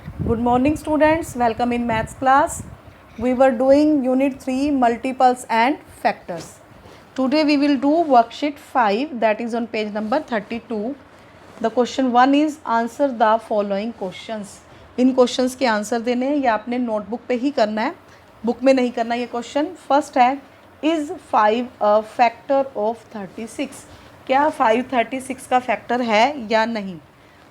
Good morning students, welcome in maths class. We were doing unit 3 multiples and factors. Today we will do worksheet 5, that is on page number 32. The question 1 is answer the following questions. In questions के answer देने हैं, ये आपने notebook पे ही करना है, book में नहीं करना ये क्वेश्चन. फर्स्ट है, इज़ 5 अ फैक्टर ऑफ 36. क्या 5 36 का फैक्टर है या नहीं.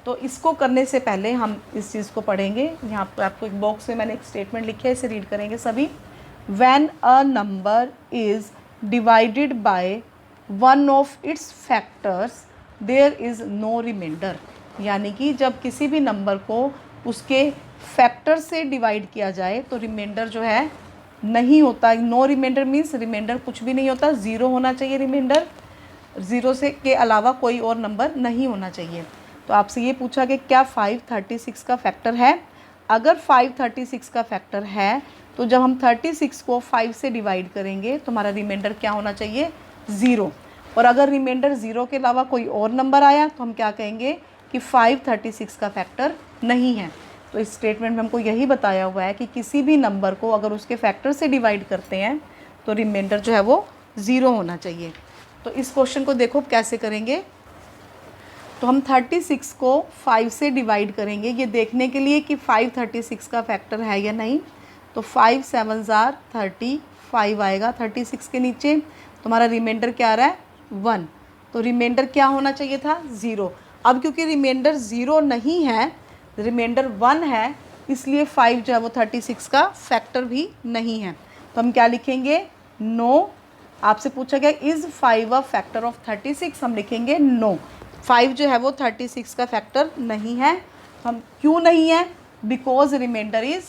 तो इसको करने से पहले हम इस चीज़ को पढ़ेंगे. यहाँ पर आपको एक बॉक्स में मैंने एक स्टेटमेंट लिखा है, इसे रीड करेंगे सभी. When a number is divided by one of its factors there is no remainder. यानी कि जब किसी भी नंबर को उसके फैक्टर से डिवाइड किया जाए तो रिमाइंडर जो है नहीं होता. नो रिमाइंडर मीन्स रिमाइंडर कुछ भी नहीं होता, ज़ीरो होना चाहिए रिमाइंडर. ज़ीरो से के अलावा कोई और नंबर नहीं होना चाहिए. तो आपसे ये पूछा कि क्या 5 36 का फैक्टर है. अगर 5 36 का फैक्टर है तो जब हम 36 को 5 से डिवाइड करेंगे तो हमारा रिमाइंडर क्या होना चाहिए, ज़ीरो. और अगर रिमाइंडर ज़ीरो के अलावा कोई और नंबर आया तो हम क्या कहेंगे कि 5 36 का फैक्टर नहीं है. तो इस स्टेटमेंट में हमको यही बताया हुआ है कि किसी भी नंबर को अगर उसके फैक्टर से डिवाइड करते हैं तो रिमाइंडर जो है वो ज़ीरो होना चाहिए. तो इस क्वेश्चन को देखो कैसे करेंगे. तो हम 36 को 5 से डिवाइड करेंगे ये देखने के लिए कि 5 36 का फैक्टर है या नहीं. तो 5 7 ज़ार 35 आएगा 36 के नीचे. तो हमारा रिमाइंडर क्या आ रहा है, 1. तो रिमाइंडर क्या होना चाहिए था, ज़ीरो. अब क्योंकि रिमाइंडर ज़ीरो नहीं है, रिमाइंडर 1 है, इसलिए 5 जो है वो 36 का फैक्टर भी नहीं है. तो हम क्या लिखेंगे, नो. आपसे पूछा गया इज़ 5 अ फैक्टर ऑफ 36, हम लिखेंगे नो. 5 जो है वो 36 का फैक्टर नहीं है. हम क्यों नहीं है, बिकॉज रिमाइंडर इज़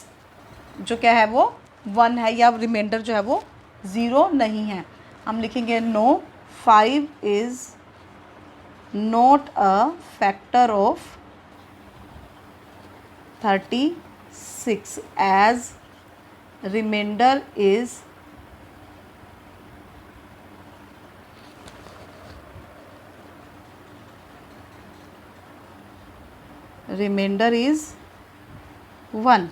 जो क्या है वो 1 है, या रिमाइंडर जो है वो ज़ीरो नहीं है. हम लिखेंगे no 5 is not a factor of 36 as remainder is remainder is 1.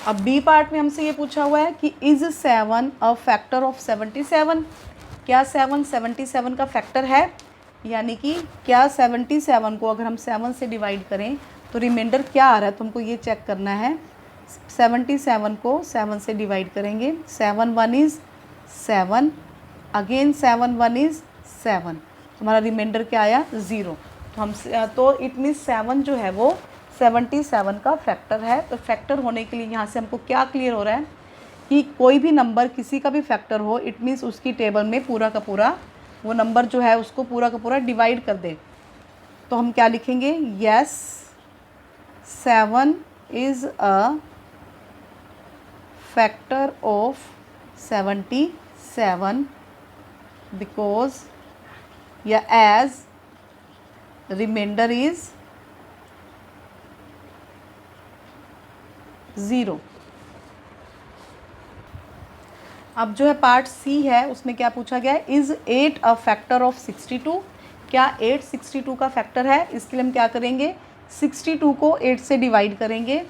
अब बी पार्ट में हमसे ये पूछा हुआ है कि इज़ 7 अ फैक्टर ऑफ 77. क्या 7 77 का फैक्टर है. यानी कि क्या 77 को अगर हम 7 से डिवाइड करें तो रिमाइंडर क्या आ रहा है, तो हमको ये चेक करना है. 77 को 7 से डिवाइड करेंगे, 7 1 इज़ 7, अगेन 7 1 इज़ 7. हमारा रिमाइंडर क्या आया, ज़ीरो. तो इट मीन्स 7 जो है वो 77 का फैक्टर है. तो फैक्टर होने के लिए यहाँ से हमको क्या क्लियर हो रहा है कि कोई भी नंबर किसी का भी फैक्टर हो, इट मीन्स उसकी टेबल में पूरा का पूरा वो नंबर जो है उसको पूरा का पूरा डिवाइड कर दे. तो हम क्या लिखेंगे, yes 7 is a factor of 77 because या एज रिमाइंडर इज़ ज़ीरो. अब जो है पार्ट सी है उसमें क्या पूछा गया है, इज़ 8 अ फैक्टर ऑफ 62. क्या 8 62 का फैक्टर है. इसके लिए हम क्या करेंगे, 62 को 8 से डिवाइड करेंगे.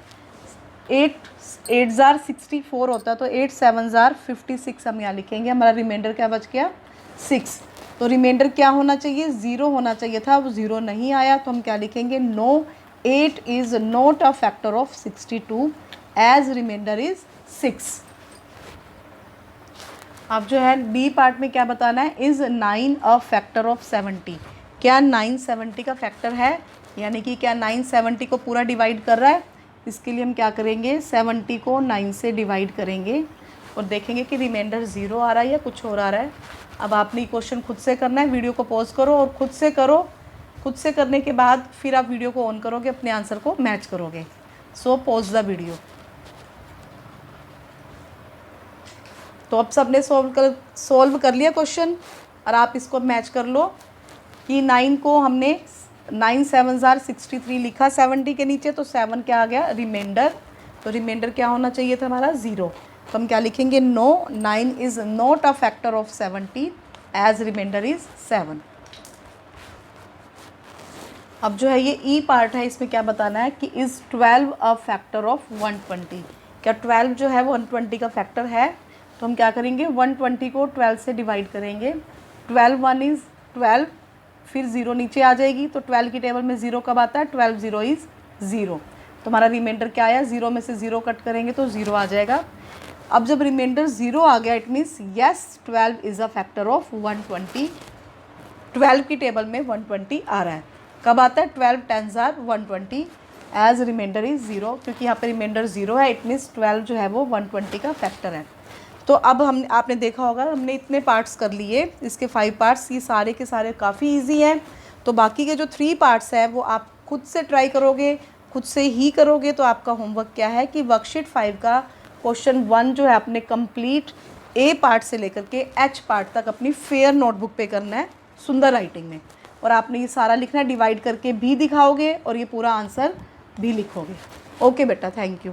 8 ज़ार 64 होता है, तो 8 7 ज़ार 56 हम यहाँ लिखेंगे. हमारा रिमाइंडर क्या बच गया, 6. तो रिमाइंडर क्या होना चाहिए, ज़ीरो होना चाहिए था, वो ज़ीरो नहीं आया. तो हम क्या लिखेंगे, no 8 is not a factor of 62 as remainder is 6. अब जो है बी पार्ट में क्या बताना है, इज़ 9 अ फैक्टर ऑफ 70. क्या 9 70 का फैक्टर है. यानी कि क्या 9 70 को पूरा डिवाइड कर रहा है. इसके लिए हम क्या करेंगे, 70 को 9 से डिवाइड करेंगे और देखेंगे कि रिमाइंडर ज़ीरो आ रहा है या कुछ और आ रहा है. अब आपने क्वेश्चन खुद से करना है, वीडियो को पॉज करो और खुद से करो. खुद से करने के बाद फिर आप वीडियो को ऑन करोगे, अपने आंसर को मैच करोगे. So pause the video. तो अब सबने सॉल्व कर लिया क्वेश्चन और आप इसको मैच कर लो कि 9 को हमने 9 7 ज़ार 63 लिखा 70 के नीचे, तो 7 क्या आ गया, रिमाइंडर. तो रिमाइंडर क्या होना चाहिए था हमारा, ज़ीरो. तो हम क्या लिखेंगे, no 9 is not a factor of 70 as remainder is 7. अब जो है ये ई पार्ट है, इसमें क्या बताना है कि इज़ 12 अ फैक्टर ऑफ 120। क्या 12 जो है वो 120 का फैक्टर है? तो हम क्या करेंगे, 120 को 12 से डिवाइड करेंगे। 12 1 इज़ 12, फिर 0 नीचे आ जाएगी, तो 12 की टेबल में 0 कब आता है? 12 0 इज़ 0। तो हमारा रिमाइंडर क्या आया? 0 में से 0 कट करेंगे तो 0 आ जाएगा। अब जब रिमाइंडर 0 आ गया, it means yes 12 is a factor of 120। 12 की टेबल में 120 आ रहा है। कब आता है? 12 10s are 120 as remainder is 0, क्योंकि यहाँ पे रिमाइंडर 0 है, इट मीन्स 12 जो है वो 120 का फैक्टर है। तो अब आपने देखा होगा हमने इतने पार्ट्स कर लिए, इसके 5 पार्ट्स, ये सारे के सारे काफ़ी इजी हैं। तो बाकी के जो 3 पार्ट्स हैं वो आप खुद से ट्राई करोगे, खुद से ही करोगे। तो आपका होमवर्क क्या है कि वर्कशीट 5 का क्वेश्चन 1 जो है आपने कंप्लीट ए पार्ट से लेकर के एच पार्ट तक अपनी फेयर नोटबुक पे करना है, सुंदर राइटिंग में। और आपने ये सारा लिखना है, डिवाइड करके भी दिखाओगे और ये पूरा आंसर भी लिखोगे। ओके बेटा, थैंक यू।